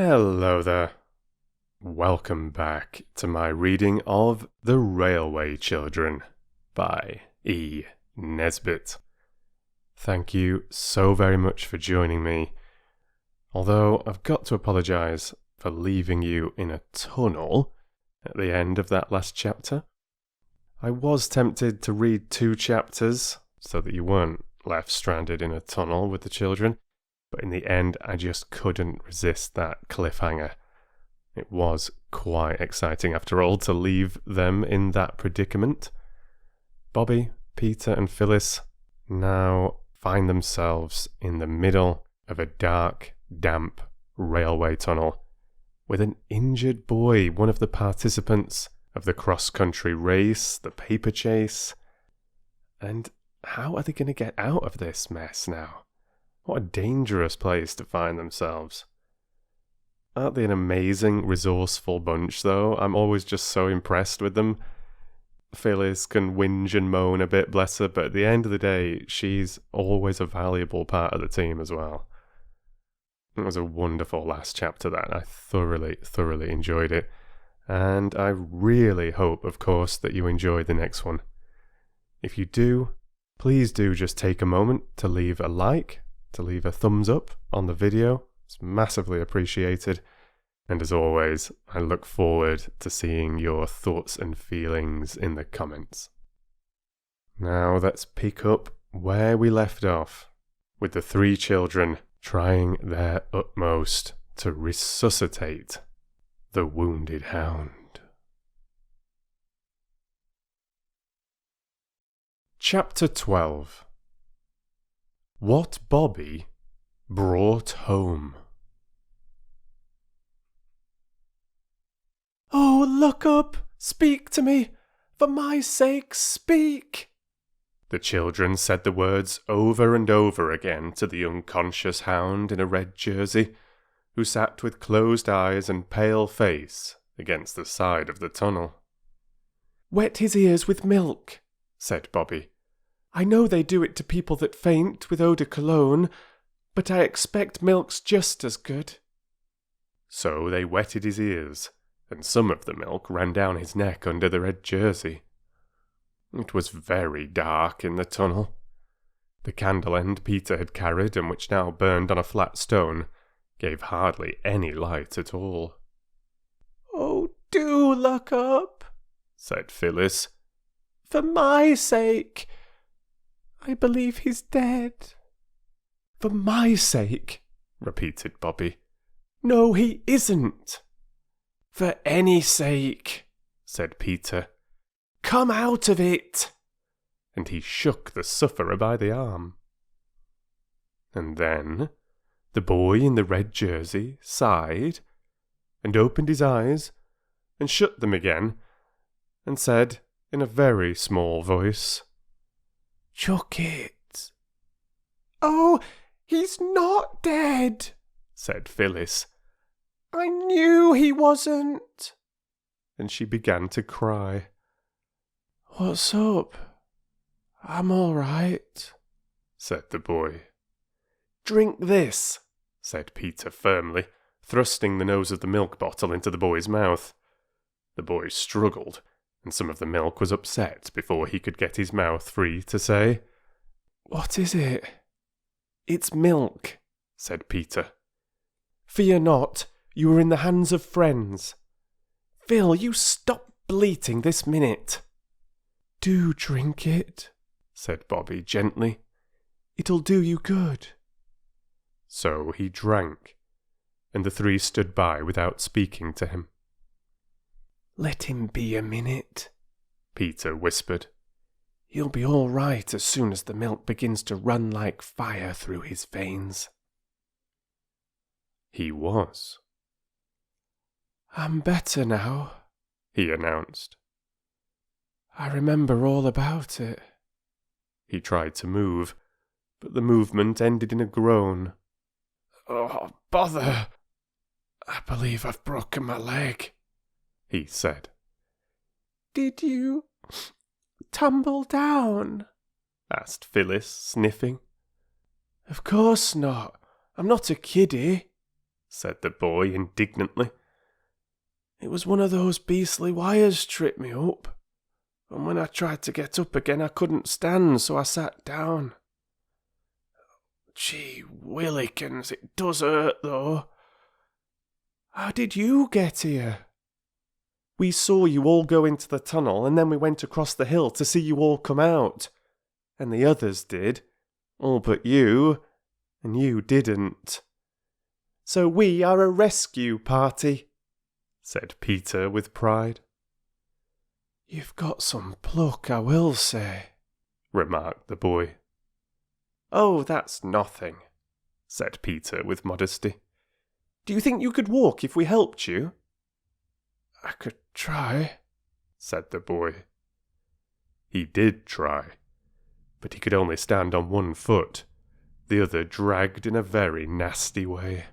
Hello there. Welcome back to my reading of The Railway Children by E. Nesbit. Thank you so very much for joining me, although I've got to apologise for leaving you in a tunnel at the end of that last chapter. I was tempted to read 2 chapters so that you weren't left stranded in a tunnel with the children, but in the end I just couldn't resist that cliffhanger. It was quite exciting after all to leave them in that predicament. Bobby, Peter and Phyllis now find themselves in the middle of a dark, damp railway tunnel with an injured boy, one of the participants of the cross-country race, the paper chase. And how are they going to get out of this mess now? What a dangerous place to find themselves. Aren't they an amazing, resourceful bunch, though? I'm always just so impressed with them. Phyllis can whinge and moan a bit, bless her, but at the end of the day, she's always a valuable part of the team as well. It was a wonderful last chapter, that. I thoroughly enjoyed it. And I really hope, of course, that you enjoyed the next one. If you do, please do just take a moment to leave a like, to leave a thumbs up on the video. It's massively appreciated. And as always, I look forward to seeing your thoughts and feelings in the comments. Now let's pick up where we left off, with the 3 children trying their utmost to resuscitate the wounded hound. Chapter 12. What Bobby brought home. "Oh, look up! Speak to me! For my sake, speak!" The children said the words over and over again to the unconscious hound in a red jersey, who sat with closed eyes and pale face against the side of the tunnel. "Wet his ears with milk," said Bobby. "I know they do it to people that faint with eau de cologne, but I expect milk's just as good." So they wetted his ears, and some of the milk ran down his neck under the red jersey. It was very dark in the tunnel. The candle end Peter had carried, and which now burned on a flat stone, gave hardly any light at all. "Oh, do look up," said Phyllis. "For my sake. I believe he's dead." "For my sake," repeated Bobby. "No, he isn't." "For any sake," said Peter. "Come out of it!" And he shook the sufferer by the arm. And then the boy in the red jersey sighed, and opened his eyes, and shut them again, and said in a very small voice, "Chuck it." "Oh, he's not dead," said Phyllis. "I knew he wasn't." And she began to cry. "What's up? I'm all right," said the boy. "Drink this," said Peter firmly, thrusting the nose of the milk bottle into the boy's mouth. The boy struggled, and some of the milk was upset before he could get his mouth free to say, "What is it?" "It's milk," said Peter. "Fear not, you are in the hands of friends." "Phil, you stop bleating this minute." "Do drink it," said Bobby gently. "It'll do you good." So he drank, and the 3 stood by without speaking to him. "Let him be a minute," Peter whispered. "He'll be all right as soon as the milk begins to run like fire through his veins." He was. "I'm better now," he announced. "I remember all about it." He tried to move, but the movement ended in a groan. "Oh, bother! I believe I've broken my leg," he said. "Did you tumble down?" asked Phyllis, sniffing. "Of course not. I'm not a kiddie," said the boy indignantly. "It was one of those beastly wires tripped me up. And when I tried to get up again, I couldn't stand, so I sat down. Gee willikins, it does hurt, though. How did you get here?" "We saw you all go into the tunnel, and then we went across the hill to see you all come out. And the others did, all but you, and you didn't. So we are a rescue party," said Peter with pride. "You've got some pluck, I will say," remarked the boy. "Oh, that's nothing," said Peter with modesty. "Do you think you could walk if we helped you?" "I could try," said the boy. He did try, but he could only stand on one foot. The other dragged in a very nasty way.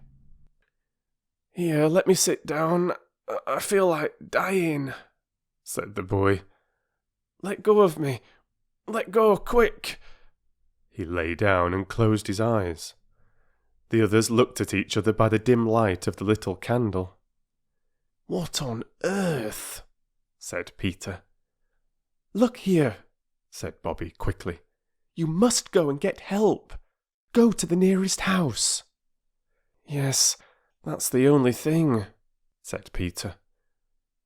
"Here, let me sit down. I feel like dying," said the boy. "Let go of me. Let go, quick." He lay down and closed his eyes. The others looked at each other by the dim light of the little candle. "What on earth?" said Peter. "Look here," said Bobby quickly. "You must go and get help. Go to the nearest house." "Yes, that's the only thing," said Peter.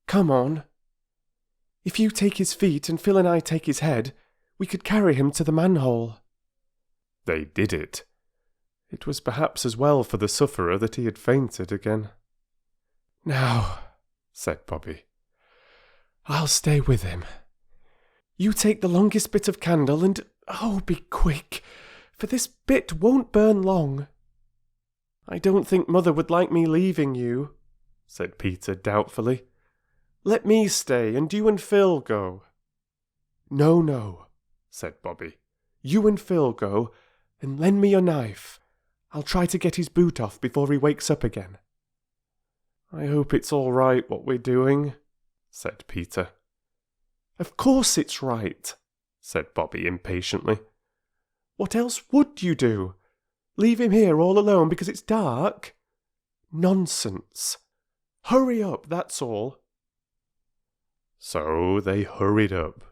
"Come on. If you take his feet and Phil and I take his head, we could carry him to the manhole." They did it. It was perhaps as well for the sufferer that he had fainted again. "Now," said Bobby, "I'll stay with him. You take the longest bit of candle and, oh, be quick, for this bit won't burn long." "I don't think Mother would like me leaving you," said Peter doubtfully. "Let me stay, and you and Phil go." No, said Bobby. "You and Phil go, and lend me your knife. I'll try to get his boot off before he wakes up again." "I hope it's all right what we're doing," said Peter. "Of course it's right," said Bobby impatiently. "What else would you do? Leave him here all alone because it's dark? Nonsense. Hurry up, that's all." So they hurried up.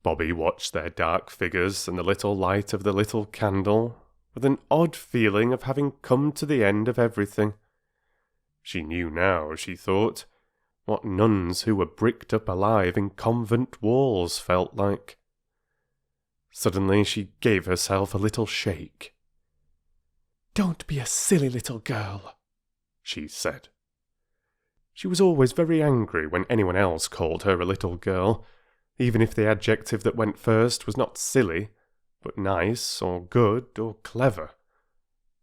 Bobby watched their dark figures and the little light of the little candle with an odd feeling of having come to the end of everything. She knew now, she thought, what nuns who were bricked up alive in convent walls felt like. Suddenly she gave herself a little shake. "Don't be a silly little girl," she said. She was always very angry when anyone else called her a little girl, even if the adjective that went first was not silly, but nice or good or clever.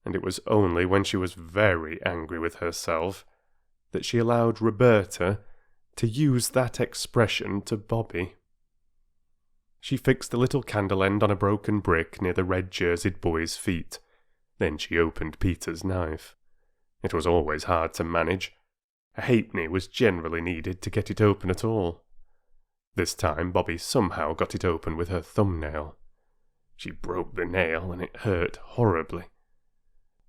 And it was only when she was very angry with herself that she allowed Roberta to use that expression to Bobby. She fixed the little candle end on a broken brick near the red-jerseyed boy's feet. Then she opened Peter's knife. It was always hard to manage. A halfpenny was generally needed to get it open at all. This time Bobby somehow got it open with her thumbnail. She broke the nail and it hurt horribly.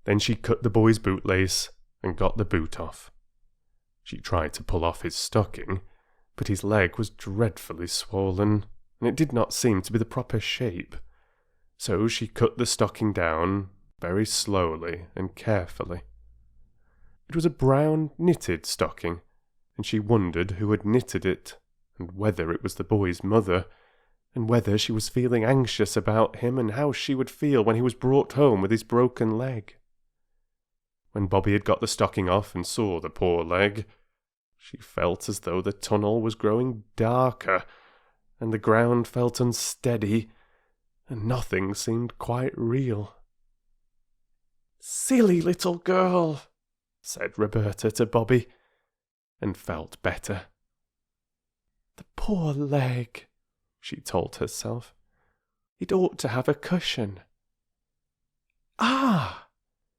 Then she cut the boy's bootlace and got the boot off. She tried to pull off his stocking, but his leg was dreadfully swollen, and it did not seem to be the proper shape. So she cut the stocking down very slowly and carefully. It was a brown knitted stocking, and she wondered who had knitted it, and whether it was the boy's mother, and whether she was feeling anxious about him, and how she would feel when he was brought home with his broken leg. When Bobby had got the stocking off and saw the poor leg, she felt as though the tunnel was growing darker, and the ground felt unsteady, and nothing seemed quite real. "Silly little girl," said Roberta to Bobby, and felt better. "The poor leg," she told herself. "It ought to have a cushion." Ah!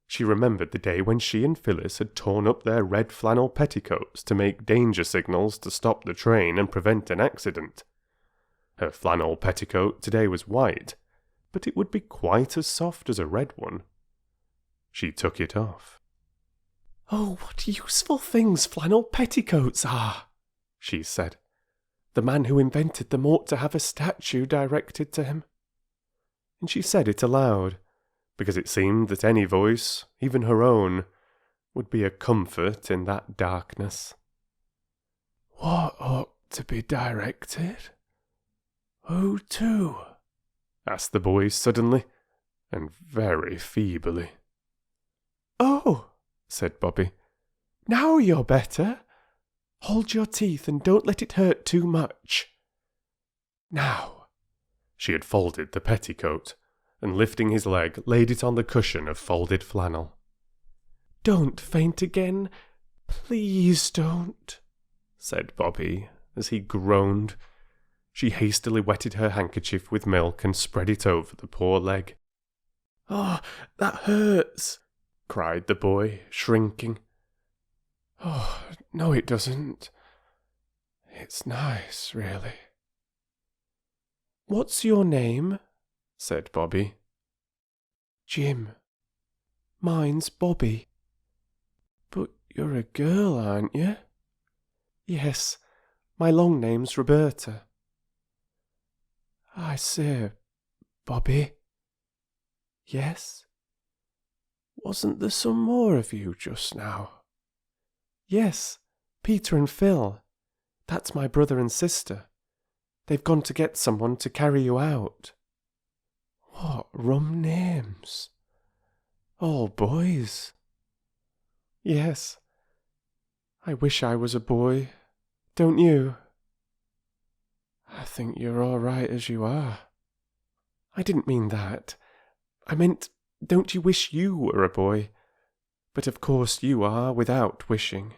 She remembered the day when she and Phyllis had torn up their red flannel petticoats to make danger signals to stop the train and prevent an accident. Her flannel petticoat today was white, but it would be quite as soft as a red one. She took it off. "Oh, what useful things flannel petticoats are," she said. "The man who invented them ought to have a statue directed to him." And she said it aloud, because it seemed that any voice, even her own, would be a comfort in that darkness. "What ought to be directed? Who to?" asked the boy suddenly, and very feebly. "Oh," said Bobby, "now you're better. Hold your teeth and don't let it hurt too much. Now." She had folded the petticoat, and lifting his leg, laid it on the cushion of folded flannel. "Don't faint again. Please don't," said Bobby, as he groaned. She hastily wetted her handkerchief with milk and spread it over the poor leg. "Oh, that hurts," cried the boy, shrinking. "Oh, no it doesn't. It's nice, really." "What's your name?" said Bobby. "Jim. Mine's Bobby." "But you're a girl, aren't you?" "Yes, my long name's Roberta." "I say, Bobby." "Yes?" "Wasn't there some more of you just now?" "Yes, Peter and Phil. That's my brother and sister. They've gone to get someone to carry you out." "What rum names. All boys." "Yes. I wish I was a boy. Don't you?" "I think you're all right as you are." "I didn't mean that. I meant, don't you wish you were a boy? But of course you are without wishing."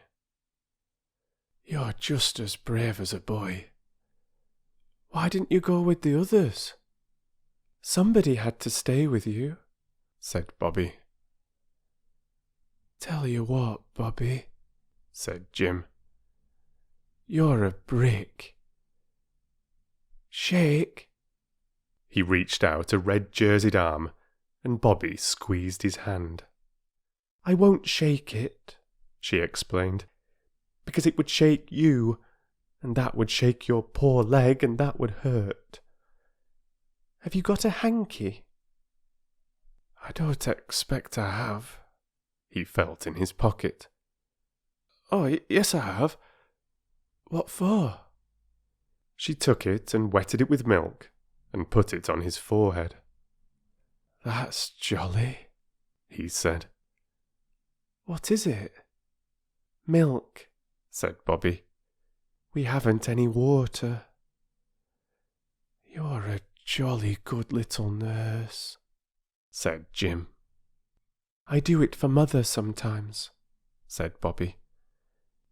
"You're just as brave as a boy. Why didn't you go with the others?" "Somebody had to stay with you," said Bobby. "Tell you what, Bobby," said Jim. "You're a brick. Shake." He reached out a red-jerseyed arm, and Bobby squeezed his hand. "I won't shake it," she explained, "because it would shake you, and that would shake your poor leg, and that would hurt. Have you got a hanky?" "I don't expect I have." He felt in his pocket. "Oh, yes I have. What for?" She took it and wetted it with milk, and put it on his forehead. "That's jolly," he said. "What is it?" "Milk," said Bobby. "We haven't any water." "You're a jolly good little nurse," said Jim. "I do it for Mother sometimes," said Bobby.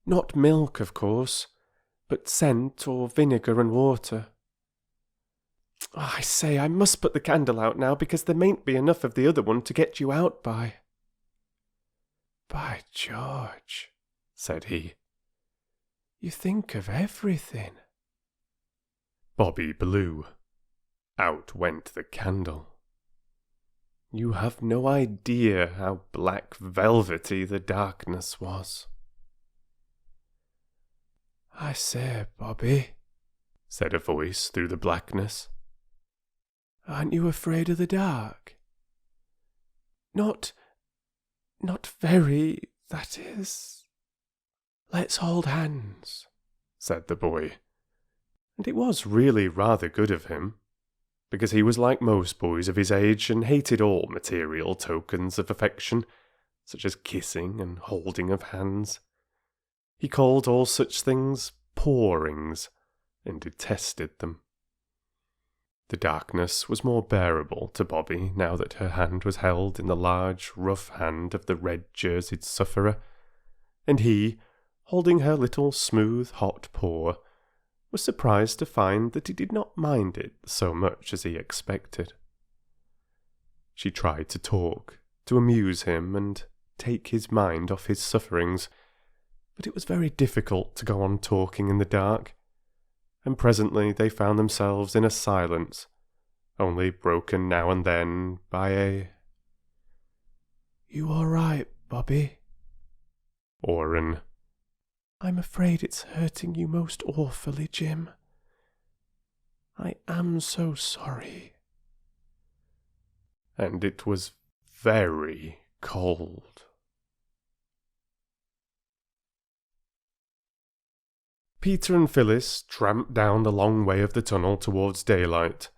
"Not milk, of course, but scent or vinegar and water. Oh, I say, I must put the candle out now because there mayn't be enough of the other one to get you out by." "By George," said he, "you think of everything." Bobby blew. Out went the candle. You have no idea how black velvety the darkness was. "I say, Bobby," said a voice through the blackness. "Aren't you afraid of the dark?" Not very, that is." "Let's hold hands," said the boy. And it was really rather good of him, because he was like most boys of his age and hated all material tokens of affection, such as kissing and holding of hands. He called all such things pawings, and detested them. The darkness was more bearable to Bobby now that her hand was held in the large, rough hand of the red-jerseyed sufferer, and he, holding her little smooth, hot paw, was surprised to find that he did not mind it so much as he expected. She tried to talk, to amuse him and take his mind off his sufferings, but it was very difficult to go on talking in the dark, and presently they found themselves in a silence, only broken now and then by a "You all right, Bobby?" or an "I'm afraid it's hurting you most awfully, Jim. I am so sorry." and it was very cold. Peter and Phyllis tramped down the long way of the tunnel towards daylight,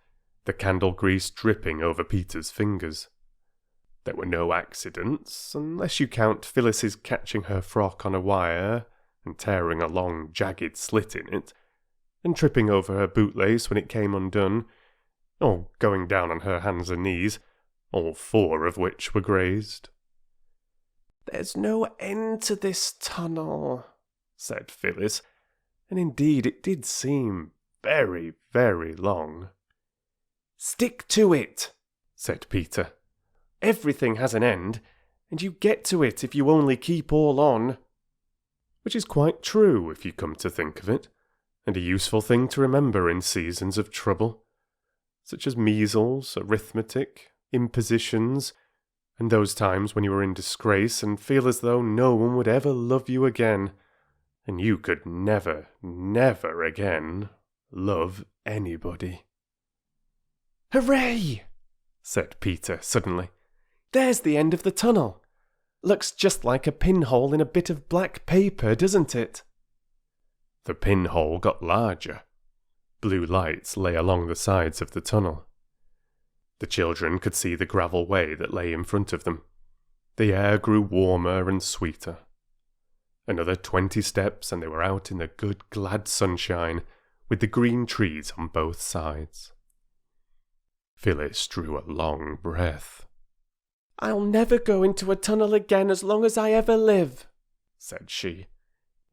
the candle grease dripping over Peter's fingers. There were no accidents, unless you count Phyllis's catching her frock on a wire and tearing a long, jagged slit in it, and tripping over her bootlace when it came undone, or going down on her hands and knees, all 4 of which were grazed. "There's no end to this tunnel," said Phyllis, and indeed it did seem very, very long. "Stick to it," said Peter. "Everything has an end, and you get to it if you only keep all on." Which is quite true if you come to think of it, and a useful thing to remember in seasons of trouble, such as measles, arithmetic, impositions, and those times when you are in disgrace and feel as though no one would ever love you again, and you could never, never again love anybody. "Hooray!" said Peter suddenly. "There's the end of the tunnel. Looks just like a pinhole in a bit of black paper, doesn't it?" The pinhole got larger. Blue lights lay along the sides of the tunnel. The children could see the gravel way that lay in front of them. The air grew warmer and sweeter. Another 20 steps and they were out in the good, glad sunshine, with the green trees on both sides. Phyllis drew a long breath. "I'll never go into a tunnel again as long as I ever live," said she.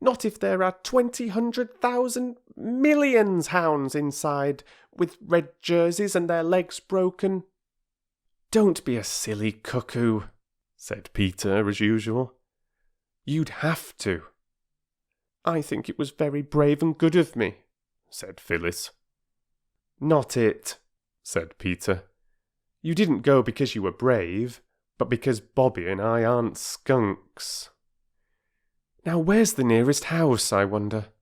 "Not if there are 200,000 millions hounds inside, with red jerseys and their legs broken." "Don't be a silly cuckoo," said Peter as usual. "You'd have to." "I think it was very brave and good of me," said Phyllis. "Not it," said Peter. "You didn't go because you were brave, but because Bobby and I aren't skunks. Now where's the nearest house, I wonder?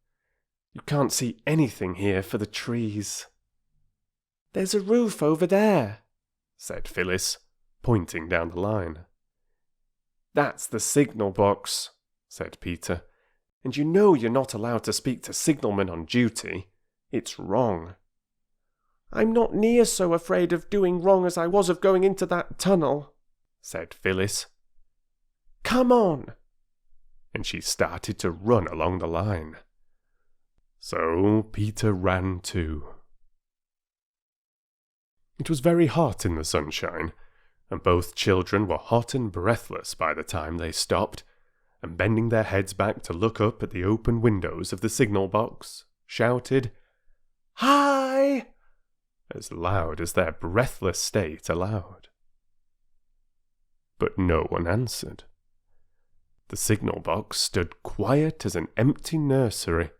You can't see anything here for the trees." "There's a roof over there," said Phyllis, pointing down the line. "That's the signal box," said Peter. "And you know you're not allowed to speak to signalmen on duty. It's wrong." "I'm not near so afraid of doing wrong as I was of going into that tunnel," said Phyllis. "Come on." And she started to run along the line. So Peter ran too. It was very hot in the sunshine, and both children were hot and breathless by the time they stopped, and bending their heads back to look up at the open windows of the signal box, shouted, "Hi!" as loud as their breathless state allowed. But no one answered. The signal box stood quiet as an empty nursery,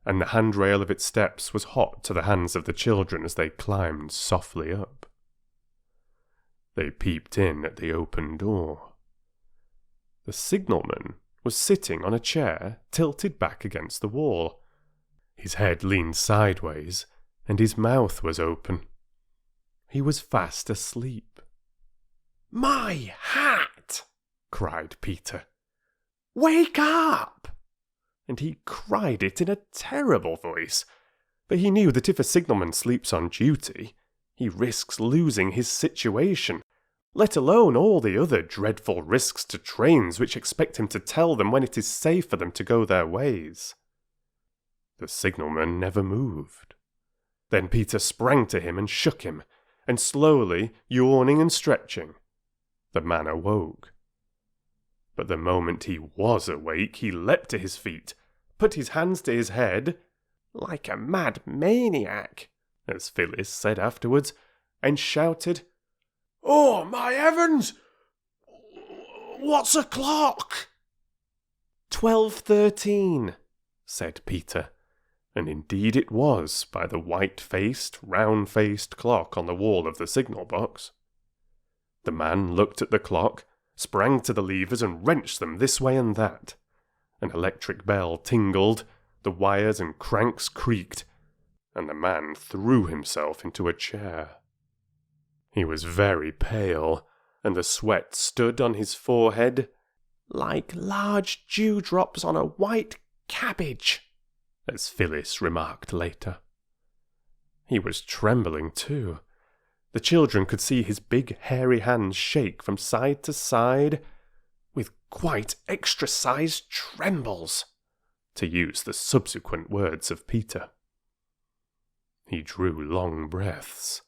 and the handrail of its steps was hot to the hands of the children as they climbed softly up. They peeped in at the open door. The signalman was sitting on a chair tilted back against the wall. His head leaned sideways, and his mouth was open. He was fast asleep. "My hat!" cried Peter. "Wake up!" And he cried it in a terrible voice, for he knew that if a signalman sleeps on duty, he risks losing his situation, let alone all the other dreadful risks to trains which expect him to tell them when it is safe for them to go their ways. The signalman never moved. Then Peter sprang to him and shook him, and slowly, yawning and stretching, the man awoke. But the moment he was awake, he leapt to his feet, put his hands to his head, "like a mad maniac," as Phyllis said afterwards, and shouted, "Oh, my heavens! What's o'clock?" 12:13, said Peter, and indeed it was by the white-faced, round-faced clock on the wall of the signal box. The man looked at the clock, sprang to the levers and wrenched them this way and that, An electric bell tingled, the wires and cranks creaked, and the man threw himself into a chair. He was very pale, and the sweat stood on his forehead like large dewdrops on a white cabbage, as Phyllis remarked later. He was trembling too. The children could see his big hairy hands shake from side to side, with quite extra-sized trembles, to use the subsequent words of Peter. He drew long breaths.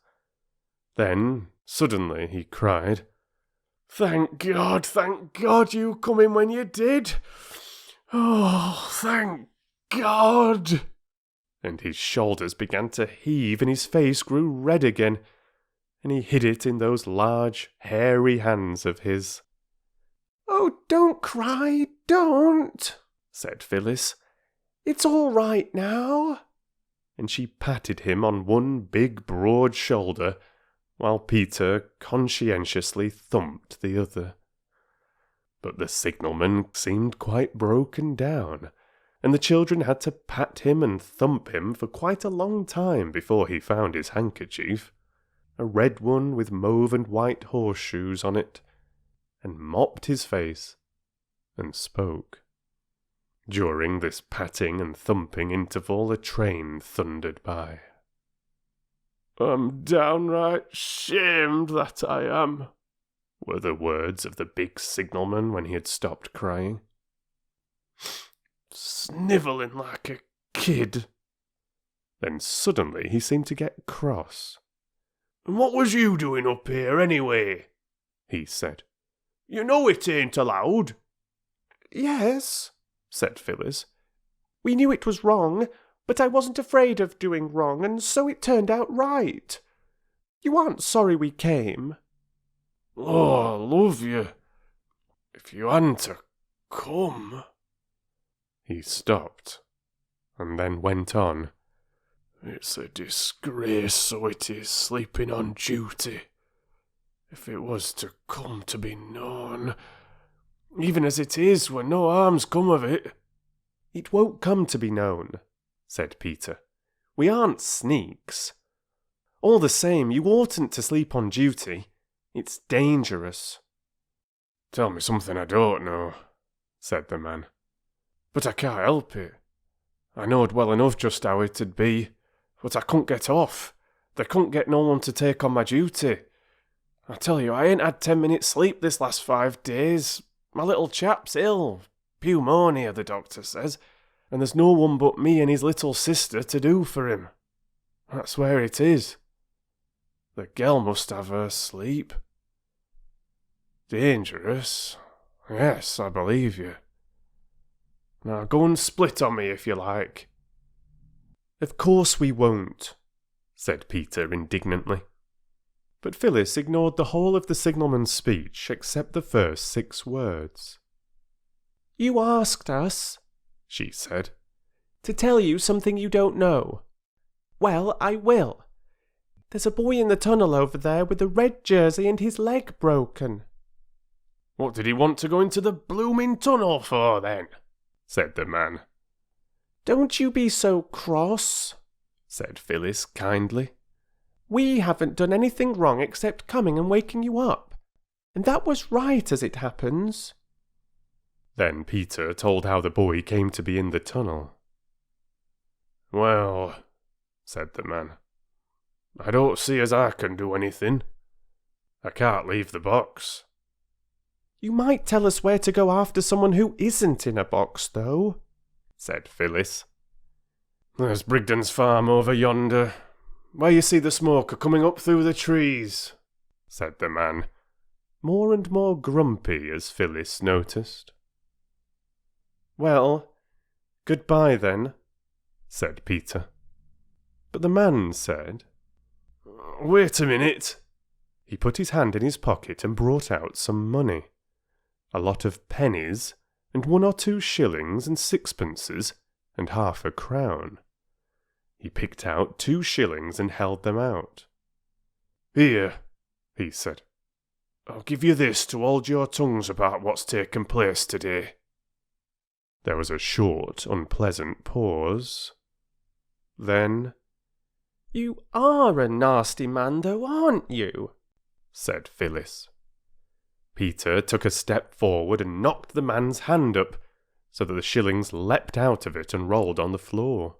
Then, suddenly, he cried, thank God you come in when you did. Oh, thank God." And his shoulders began to heave and his face grew red again, and he hid it in those large, hairy hands of his. "Oh, don't cry, don't," said Phyllis. "It's all right now." And she patted him on one big broad shoulder, while Peter conscientiously thumped the other. But the signalman seemed quite broken down, and the children had to pat him and thump him for quite a long time before he found his handkerchief, a red one with mauve and white horseshoes on it, and mopped his face, and spoke. During this patting and thumping interval, a train thundered by. "I'm downright shamed, that I am," were the words of the big signalman when he had stopped crying. "Snivelling like a kid." Then suddenly he seemed to get cross. "And what was you doing up here, anyway?" he said. "You know it ain't allowed." "Yes," said Phyllis. "We knew it was wrong, but I wasn't afraid of doing wrong, and so it turned out right. You aren't sorry we came?" "Oh, love you. If you hadn't come." He stopped, and then went on. "It's a disgrace, so it is, sleeping on duty. If it was to come to be known, even as it is, when no harm's come of it." "It won't come to be known," said Peter. "We aren't sneaks. All the same, you oughtn't to sleep on duty. It's dangerous." "Tell me something I don't know," said the man. "But I can't help it. I knowed well enough just how it'd be, but I couldn't get off. They couldn't get no one to take on my duty. I tell you, I ain't had 10 minutes sleep this last 5 days. My little chap's ill. Pneumonia, the doctor says, and there's no one but me and his little sister to do for him. That's where it is. The girl must have her sleep." "Dangerous? Yes, I believe you. Now go and split on me if you like." "Of course we won't," said Peter indignantly. But Phyllis ignored the whole of the signalman's speech except the first 6 words. "You asked us," she said, "to tell you something you don't know. Well, I will. There's a boy in the tunnel over there with a red jersey and his leg broken." "What did he want to go into the blooming tunnel for, then?" said the man. "Don't you be so cross," said Phyllis kindly. "We haven't done anything wrong except coming and waking you up, and that was right as it happens." Then Peter told how the boy came to be in the tunnel. "Well," said the man, "I don't see as I can do anything. I can't leave the box." "You might tell us where to go after someone who isn't in a box, though," said Phyllis. "There's Brigden's farm over yonder, where you see the smoke coming up through the trees," said the man, more and more grumpy as Phyllis noticed. "Well, goodbye then," said Peter. But the man said, "Wait a minute." He put his hand in his pocket and brought out some money. A lot of pennies, and 1 or 2 shillings and 6pences, and half a crown. He picked out 2 shillings and held them out. "Here," he said. "I'll give you this to hold your tongues about what's taken place today." There was a short, unpleasant pause. Then, "You are a nasty man, though, aren't you?" said Phyllis. Peter took a step forward and knocked the man's hand up, so that the shillings leapt out of it and rolled on the floor.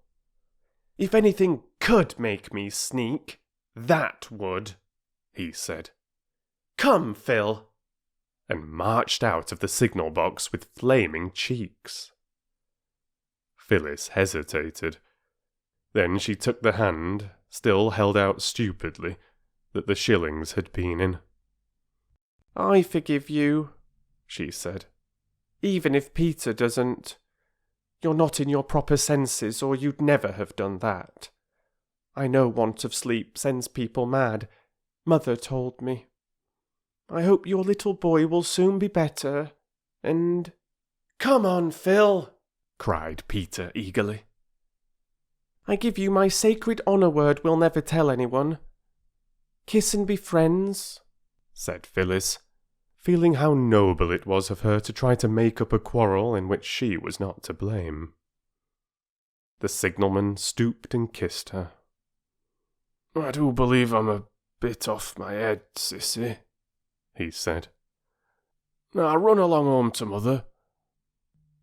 "If anything could make me sneak, that would," he said. "Come, Phil," and marched out of the signal box with flaming cheeks. Phyllis hesitated. Then she took the hand, still held out stupidly, that the shillings had been in. "I forgive you," she said. "Even if Peter doesn't. You're not in your proper senses, or you'd never have done that. I know want of sleep sends people mad. Mother told me. I hope your little boy will soon be better, and—" "Come on, Phil," cried Peter eagerly. "I give you my sacred honour word we'll never tell anyone. Kiss and be friends," said Phyllis, feeling how noble it was of her to try to make up a quarrel in which she was not to blame. The signalman stooped and kissed her. "I do believe I'm a bit off my head, sissy," he said. "Now run along home to mother.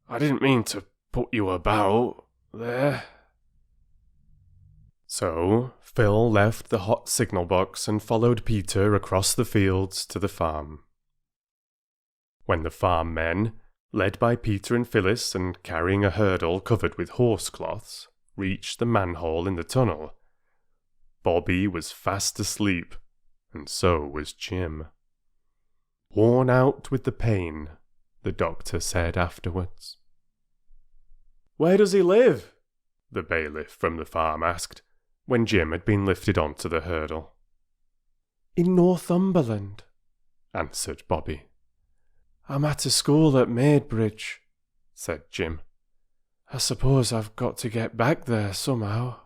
I didn't mean to put you about, there." So Phil left the hot signal box and followed Peter across the fields to the farm. When the farm men, led by Peter and Phyllis and carrying a hurdle covered with horsecloths, reached the manhole in the tunnel, Bobby was fast asleep, and so was Jim. Worn out with the pain, the doctor said afterwards. "Where does he live?" the bailiff from the farm asked, when Jim had been lifted onto the hurdle. "In Northumberland," answered Bobby. "I'm at a school at Maidbridge," said Jim. "I suppose I've got to get back there somehow."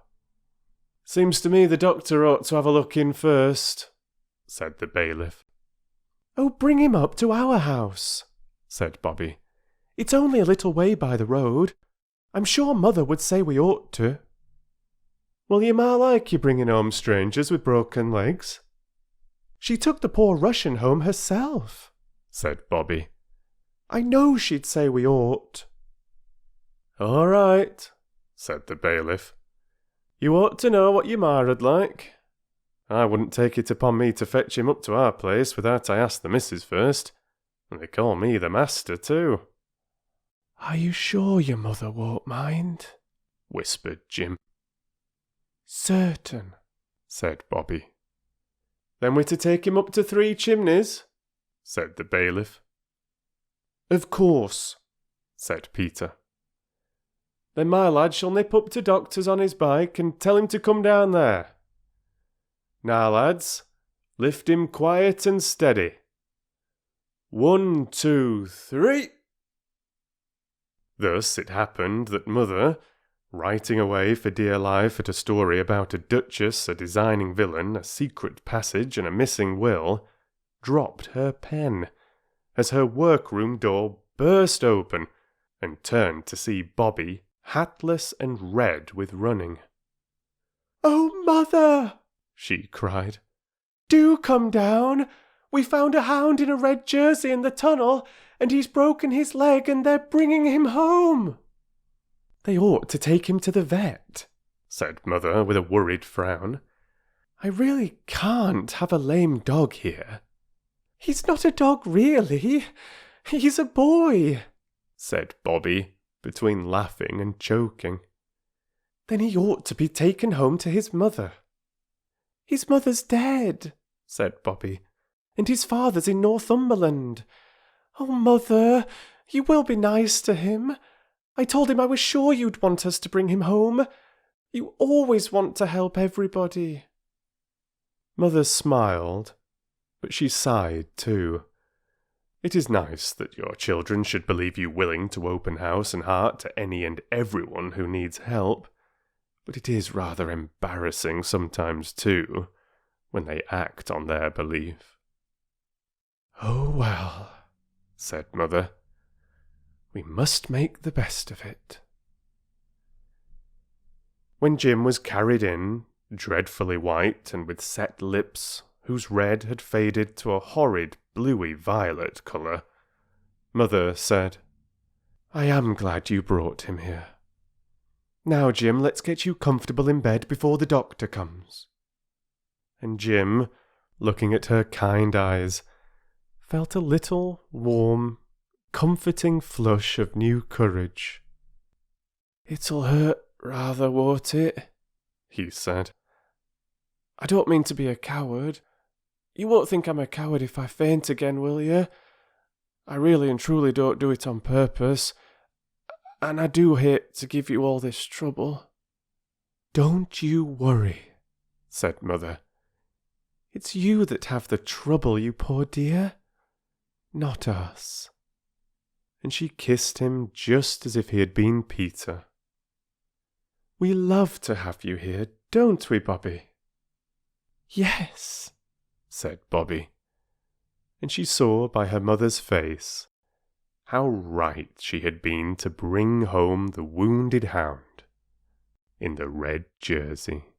"Seems to me the doctor ought to have a look in first," said the bailiff. "Oh, bring him up to our house," said Bobby. "It's only a little way by the road. I'm sure Mother would say we ought to." "Well, your ma like you bringing home strangers with broken legs?" "She took the poor Russian home herself," said Bobby. "I know she'd say we ought." "All right," said the bailiff. "You ought to know what your ma'd like. I wouldn't take it upon me to fetch him up to our place without I asked the missus first, and they call me the master too." "Are you sure your mother won't mind?" whispered Jim. "Certain," said Bobby. "Then we're to take him up to Three Chimneys?" said the bailiff. "Of course," said Peter. "Then my lad shall nip up to Doctor's on his bike and tell him to come down there. Now, lads, lift him quiet and steady. 1, 2, 3. Thus it happened that Mother, writing away for dear life at a story about a duchess, a designing villain, a secret passage, and a missing will, dropped her pen, as her workroom door burst open, and turned to see Bobby, hatless and red with running. "Oh, Mother!" she cried. "Do come down! We found a hound in a red jersey in the tunnel, and he's broken his leg, and they're bringing him home." "They ought to take him to the vet," said Mother with a worried frown. "I really can't have a lame dog here." "He's not a dog, really. He's a boy," said Bobby, between laughing and choking. "Then he ought to be taken home to his mother." "His mother's dead," said Bobby, "and his father's in Northumberland. Oh, Mother, you will be nice to him. I told him I was sure you'd want us to bring him home. You always want to help everybody." Mother smiled, but she sighed too. It is nice that your children should believe you willing to open house and heart to any and everyone who needs help, but it is rather embarrassing sometimes too, when they act on their belief. "Oh, well," said Mother, We must make the best of it. When Jim was carried in, dreadfully white and with set lips whose red had faded to a horrid bluey-violet colour, Mother said, "I am glad you brought him here. Now, Jim, let's get you comfortable in bed before the doctor comes." And Jim, looking at her kind eyes, felt a little warm, comforting flush of new courage. "It'll hurt rather, won't it?" he said. "I don't mean to be a coward. You won't think I'm a coward if I faint again, will you? I really and truly don't do it on purpose, and I do hate to give you all this trouble." "Don't you worry," said Mother. "It's you that have the trouble, you poor dear, not us." And she kissed him just as if he had been Peter. "We love to have you here, don't we, Bobby?" "Yes," said Bobby. And she saw by her mother's face how right she had been to bring home the wounded hound in the red jersey.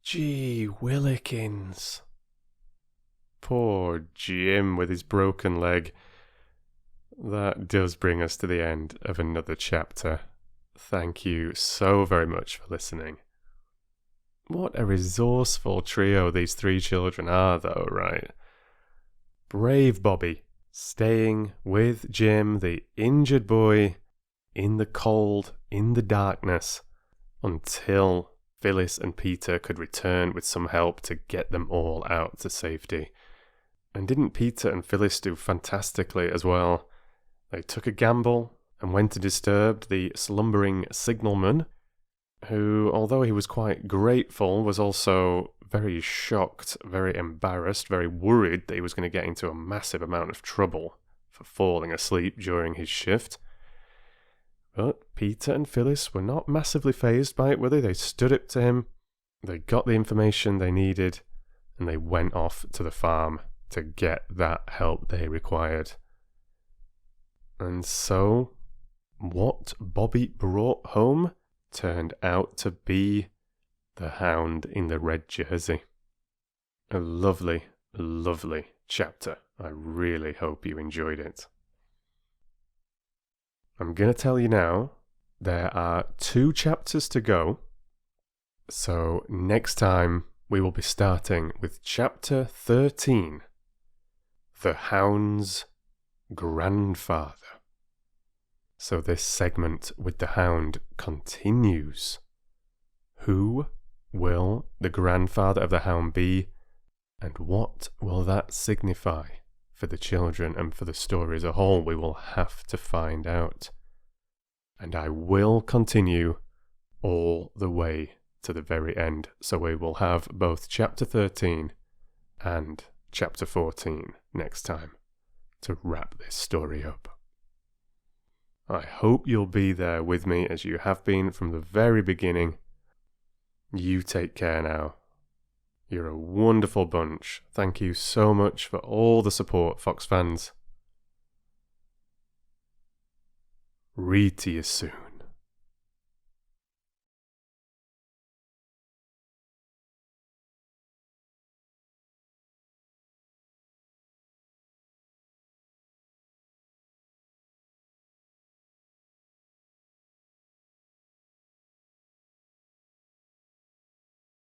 Gee willikins. Poor Jim with his broken leg. That does bring us to the end of another chapter. Thank you so very much for listening. What a resourceful trio these three children are, though, right? Brave Bobby, staying with Jim, the injured boy, in the cold, in the darkness, until Phyllis and Peter could return with some help to get them all out to safety. And didn't Peter and Phyllis do fantastically as well? They took a gamble and went and disturbed the slumbering signalman, who, although he was quite grateful, was also very shocked, very embarrassed, very worried that he was going to get into a massive amount of trouble for falling asleep during his shift. But Peter and Phyllis were not massively fazed by it, were they? They stood up to him, they got the information they needed, and they went off to the farm to get that help they required. And so, what Bobby brought home turned out to be the hound in the red jersey. A lovely, lovely chapter. I really hope you enjoyed it. I'm going to tell you now, there are 2 chapters to go. So next time we will be starting with chapter 13, The Hound's Grandfather. So this segment with the hound continues. Who will the grandfather of the hound be, and what will that signify for the children and for the story as a whole? We will have to find out. And I will continue all the way to the very end. So we will have both chapter 13 and chapter 14 next time to wrap this story up. I hope you'll be there with me as you have been from the very beginning. You take care now. You're a wonderful bunch. Thank you so much for all the support, Fox fans. Read to you soon.